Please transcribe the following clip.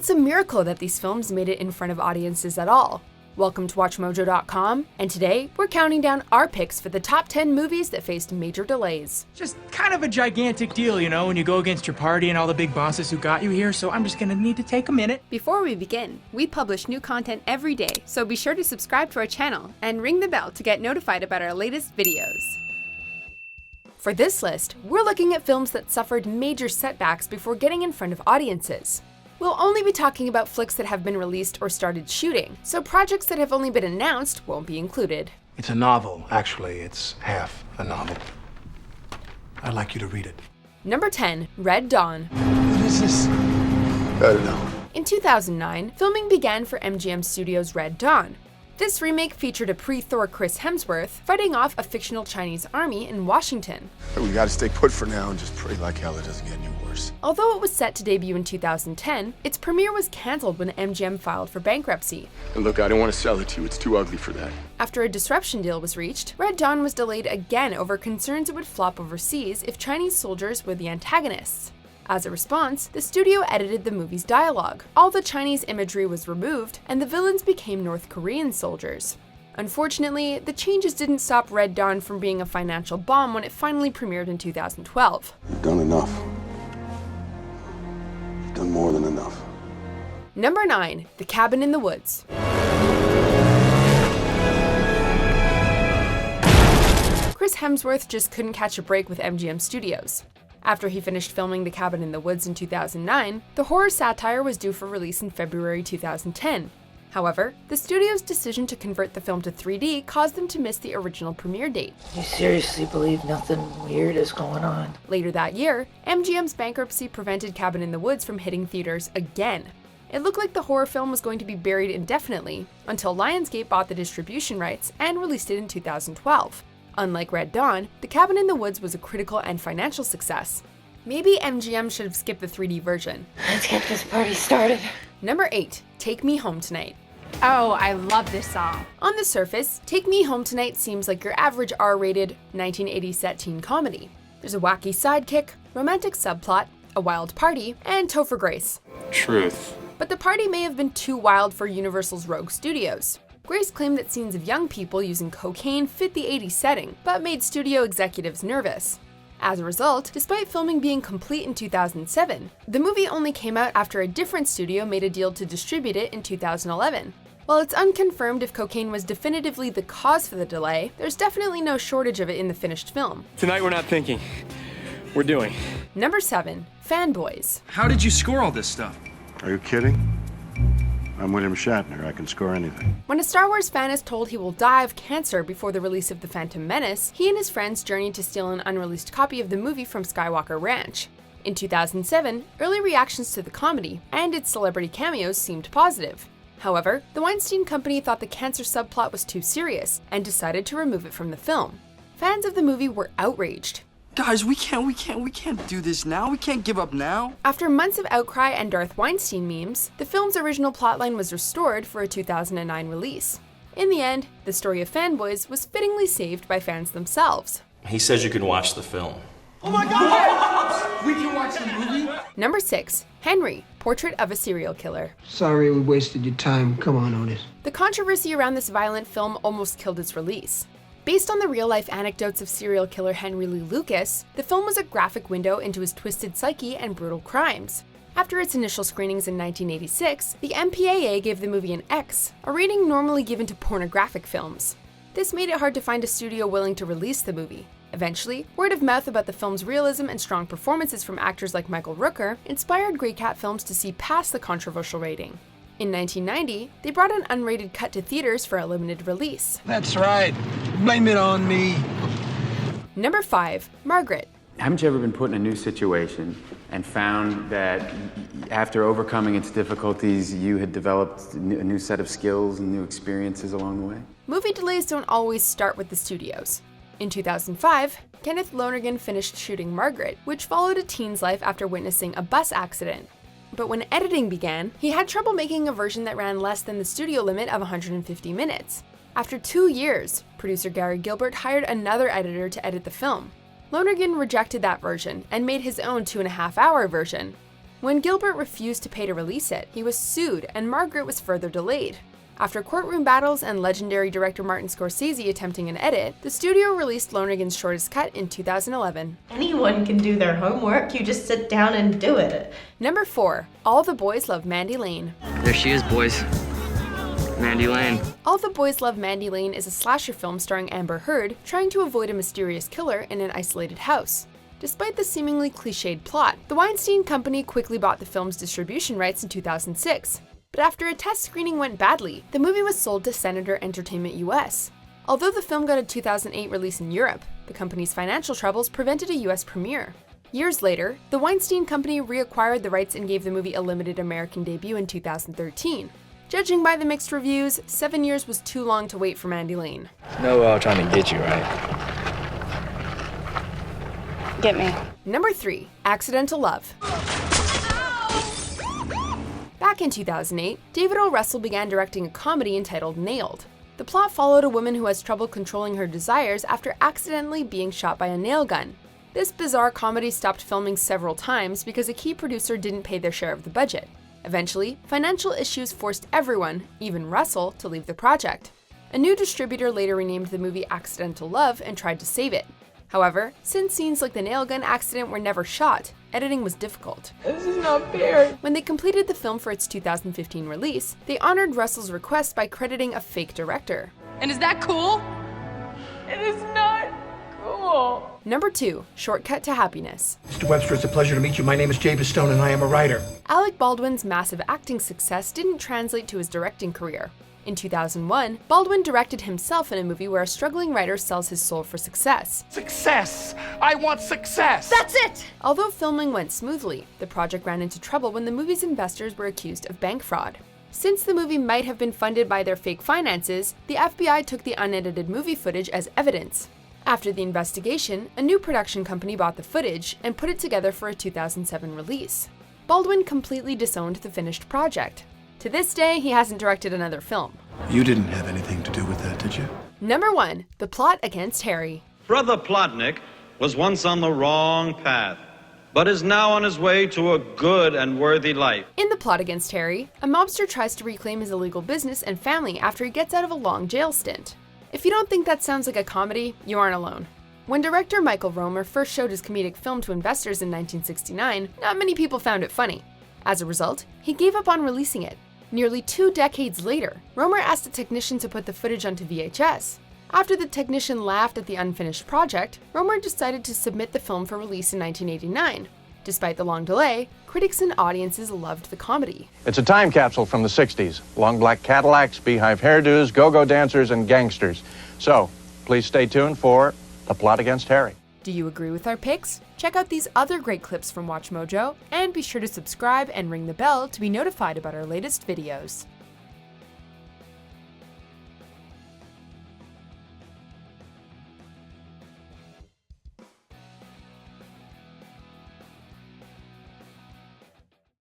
It's a miracle that these films made it in front of audiences at all. Welcome to WatchMojo.com, and today we're counting down our picks for the top 10 movies that faced major delays. Just kind of a gigantic deal, you know, when you go against your party and all the big bosses who got you here, so I'm just gonna need to take a minute. Before we begin, we publish new content every day, so be sure to subscribe to our channel and ring the bell to get notified about our latest videos. For this list, we're looking at films that suffered major setbacks before getting in front of audiences. We'll only be talking about flicks that have been released or started shooting, so projects that have only been announced won't be included. It's a novel. Actually, it's half a novel. I'd like you to read it. Number 10, Red Dawn. What is this? I don't know. In 2009, filming began for MGM Studios' Red Dawn. This remake featured a pre-Thor Chris Hemsworth fighting off a fictional Chinese army in Washington. We gotta stay put for now and just pray like hell it doesn't get any worse. Although it was set to debut in 2010, its premiere was cancelled when MGM filed for bankruptcy. And look, I don't want to sell it to you. It's too ugly for that. After a disruption deal was reached, Red Dawn was delayed again over concerns it would flop overseas if Chinese soldiers were the antagonists. As a response, the studio edited the movie's dialogue. All the Chinese imagery was removed, and the villains became North Korean soldiers. Unfortunately, the changes didn't stop Red Dawn from being a financial bomb when it finally premiered in 2012. You've done enough. You've done more than enough. Number 9, The Cabin in the Woods. Chris Hemsworth just couldn't catch a break with MGM Studios. After he finished filming The Cabin in the Woods in 2009, the horror satire was due for release in February 2010. However, the studio's decision to convert the film to 3D caused them to miss the original premiere date. You seriously believe nothing weird is going on? Later that year, MGM's bankruptcy prevented Cabin in the Woods from hitting theaters again. It looked like the horror film was going to be buried indefinitely, until Lionsgate bought the distribution rights and released it in 2012. Unlike Red Dawn, The Cabin in the Woods was a critical and financial success. Maybe MGM should have skipped the 3D version. Let's get this party started. Number 8, Take Me Home Tonight. Oh, I love this song. On the surface, Take Me Home Tonight seems like your average R-rated 1980s set teen comedy. There's a wacky sidekick, romantic subplot, a wild party, and Topher Grace. Truth. But the party may have been too wild for Universal's Rogue Studios. Grace claimed that scenes of young people using cocaine fit the 80s setting, but made studio executives nervous. As a result, despite filming being complete in 2007, the movie only came out after a different studio made a deal to distribute it in 2011. While it's unconfirmed if cocaine was definitively the cause for the delay, there's definitely no shortage of it in the finished film. Tonight we're not thinking, we're doing. Number 7, Fanboys. How did you score all this stuff? Are you kidding? I'm William Shatner. I can score anything. When a Star Wars fan is told he will die of cancer before the release of The Phantom Menace, he and his friends journey to steal an unreleased copy of the movie from Skywalker Ranch. In 2007, early reactions to the comedy and its celebrity cameos seemed positive. However, the Weinstein Company thought the cancer subplot was too serious and decided to remove it from the film. Fans of the movie were outraged. Guys, we can't do this now. We can't give up now. After months of outcry and Darth Weinstein memes, the film's original plotline was restored for a 2009 release. In the end, the story of Fanboys was fittingly saved by fans themselves. He says you can watch the film. Oh my God! We can watch the movie? Number 6, Henry, Portrait of a Serial Killer. Sorry we wasted your time. Come on, Otis. The controversy around this violent film almost killed its release. Based on the real-life anecdotes of serial killer Henry Lee Lucas, the film was a graphic window into his twisted psyche and brutal crimes. After its initial screenings in 1986, the MPAA gave the movie an X, a rating normally given to pornographic films. This made it hard to find a studio willing to release the movie. Eventually, word of mouth about the film's realism and strong performances from actors like Michael Rooker inspired Grey Cat Films to see past the controversial rating. In 1990, they brought an unrated cut to theaters for a limited release. That's right. Blame it on me. Number 5, Margaret. Haven't you ever been put in a new situation and found that after overcoming its difficulties, you had developed a new set of skills and new experiences along the way? Movie delays don't always start with the studios. In 2005, Kenneth Lonergan finished shooting Margaret, which followed a teen's life after witnessing a bus accident. But when editing began, he had trouble making a version that ran less than the studio limit of 150 minutes. After 2 years, producer Gary Gilbert hired another editor to edit the film. Lonergan rejected that version and made his own 2.5-hour version. When Gilbert refused to pay to release it, he was sued and Margaret was further delayed. After courtroom battles and legendary director Martin Scorsese attempting an edit, the studio released Lonergan's shortest cut in 2011. Anyone can do their homework, you just sit down and do it. Number 4. All the Boys Love Mandy Lane. There she is, boys. Mandy Lane. All the Boys Love Mandy Lane is a slasher film starring Amber Heard trying to avoid a mysterious killer in an isolated house. Despite the seemingly cliched plot, the Weinstein Company quickly bought the film's distribution rights in 2006. But after a test screening went badly, the movie was sold to Senator Entertainment US. Although the film got a 2008 release in Europe, the company's financial troubles prevented a US premiere. Years later, the Weinstein Company reacquired the rights and gave the movie a limited American debut in 2013. Judging by the mixed reviews, 7 years was too long to wait for Mandy Lane. No, trying to get you, right? Get me. Number 3. Accidental Love. Back in 2008, David O. Russell began directing a comedy entitled Nailed. The plot followed a woman who has trouble controlling her desires after accidentally being shot by a nail gun. This bizarre comedy stopped filming several times because a key producer didn't pay their share of the budget. Eventually, financial issues forced everyone, even Russell, to leave the project. A new distributor later renamed the movie Accidental Love and tried to save it. However, since scenes like the nail gun accident were never shot, editing was difficult. This is not fair. When they completed the film for its 2015 release, they honored Russell's request by crediting a fake director. And is that cool? It is not cool. Number 2. Shortcut to Happiness. Mr. Webster, it's a pleasure to meet you. My name is Jabez Stone and I am a writer. Alec Baldwin's massive acting success didn't translate to his directing career. In 2001, Baldwin directed himself in a movie where a struggling writer sells his soul for success. Success! I want success! That's it! Although filming went smoothly, the project ran into trouble when the movie's investors were accused of bank fraud. Since the movie might have been funded by their fake finances, the FBI took the unedited movie footage as evidence. After the investigation, a new production company bought the footage and put it together for a 2007 release. Baldwin completely disowned the finished project. To this day, he hasn't directed another film. You didn't have anything to do with that, did you? Number 1. The Plot Against Harry. Brother Plotnik was once on the wrong path, but is now on his way to a good and worthy life. In The Plot Against Harry, a mobster tries to reclaim his illegal business and family after he gets out of a long jail stint. If you don't think that sounds like a comedy, you aren't alone. When director Michael Romer first showed his comedic film to investors in 1969, not many people found it funny. As a result, he gave up on releasing it. Nearly 2 decades later, Romer asked a technician to put the footage onto VHS. After the technician laughed at the unfinished project, Romer decided to submit the film for release in 1989. Despite the long delay, critics and audiences loved the comedy. It's a time capsule from the 60s. Long black Cadillacs, beehive hairdos, go-go dancers, and gangsters. So, please stay tuned for The Plot Against Harry. Do you agree with our picks? Check out these other great clips from WatchMojo, and be sure to subscribe and ring the bell to be notified about our latest videos.